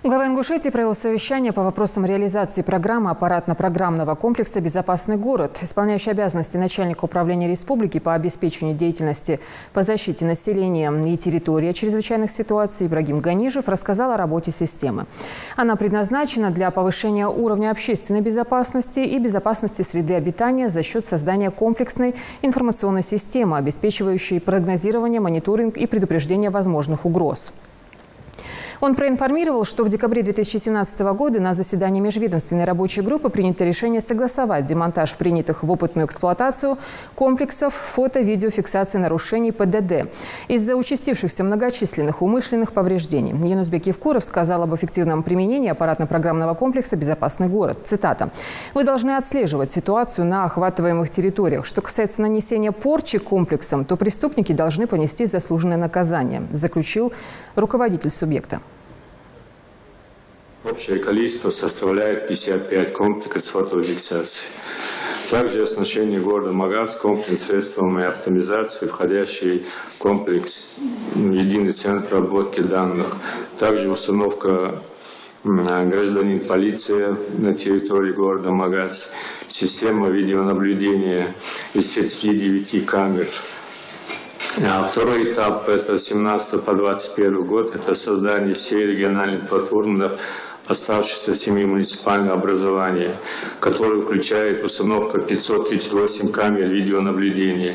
Глава Ингушетии провел совещание по вопросам реализации программы аппаратно-программного комплекса «Безопасный город». Исполняющий обязанности начальника управления республики по обеспечению деятельности по защите населения и территории от чрезвычайных ситуаций Ибрагим Ганижев рассказал о работе системы. Она предназначена для повышения уровня общественной безопасности и безопасности среды обитания за счет создания комплексной информационной системы, обеспечивающей прогнозирование, мониторинг и предупреждение возможных угроз. Он проинформировал, что в декабре 2017 года на заседании межведомственной рабочей группы принято решение согласовать демонтаж принятых в опытную эксплуатацию комплексов фото-видеофиксации нарушений ПДД из-за участившихся многочисленных умышленных повреждений. Юнусбек Евкуров сказал об эффективном применении аппаратно-программного комплекса «Безопасный город». Цитата. «Вы должны отслеживать ситуацию на охватываемых территориях. Что касается нанесения порчи комплексом, то преступники должны понести заслуженное наказание», заключил руководитель субъекта. Общее количество составляет 55 комплексов фотофиксации. Также оснащение города Магаз комплекс средствами автоматизации, входящий в комплекс единый центр обработки данных. Также установка гражданин полиция на территории города Магаз, система видеонаблюдения из 39 камер. Второй этап, это 17 по 21 год, это создание всей региональных платформ оставшихся 7 муниципальных образований, которые включают установку 538 камер видеонаблюдения,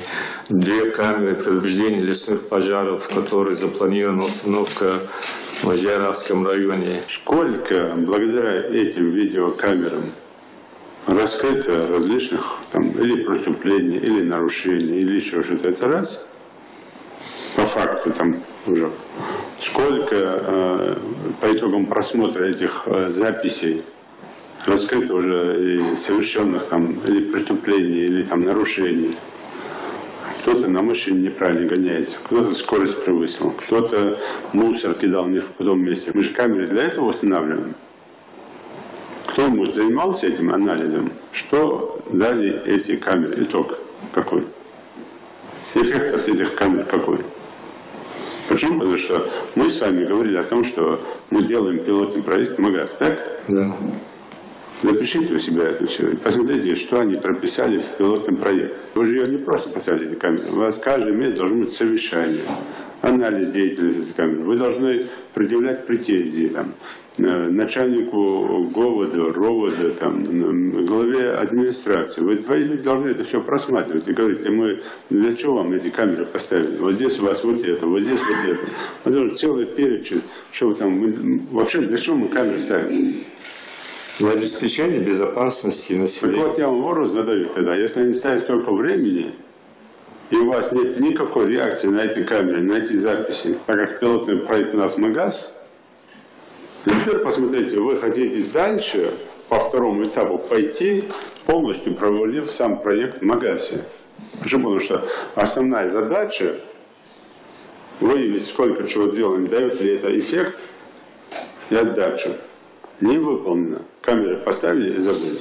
2 камеры предупреждения лесных пожаров, в которые запланирована установка в Жиаровском районе. Сколько благодаря этим видеокамерам раскрыто различных или преступлений, или нарушений, или еще что-то, это раз. По факту уже сколько по итогам просмотра этих записей раскрыто уже и совершенных или преступлений, или нарушений. Кто-то на машине неправильно гоняется, кто-то скорость превысил, кто-то мусор кидал не в том месте. Мы же камеры для этого устанавливаем. Кто-нибудь занимался этим анализом? Что дали эти камеры? Итог какой? Эффект от этих камер какой? Почему? Потому что мы с вами говорили о том, что мы делаем пилотный проект Магаз, так? Да. Запишите у себя это все и посмотрите, что они прописали в пилотном проекте. Вы же ее не просто поставили, эти камеры. У вас каждый месяц должно быть совещание, анализ деятельности этих камер. Вы должны предъявлять претензии начальнику ГОВОДа, РОВОДа, главе администрации. Вы, твои люди должны это все просматривать и говорить, мы для чего вам эти камеры поставили? Вот здесь у вас вот это, вот здесь вот это. Вот это целый перечень, что вы вообще для чего мы камеры ставим? Для обеспечения безопасности населения. Так вот я вам вопрос задаю тогда. Если они ставят столько времени, и у вас нет никакой реакции на эти камеры, на эти записи, так как пилотный проект у нас Магаз, теперь посмотрите, вы хотите дальше по второму этапу пойти, полностью провалив сам проект в Магазе. Почему? Потому что основная задача выявить, сколько чего сделано, дает ли это эффект и отдачу. Не выполнено. Камеры поставили и забыли.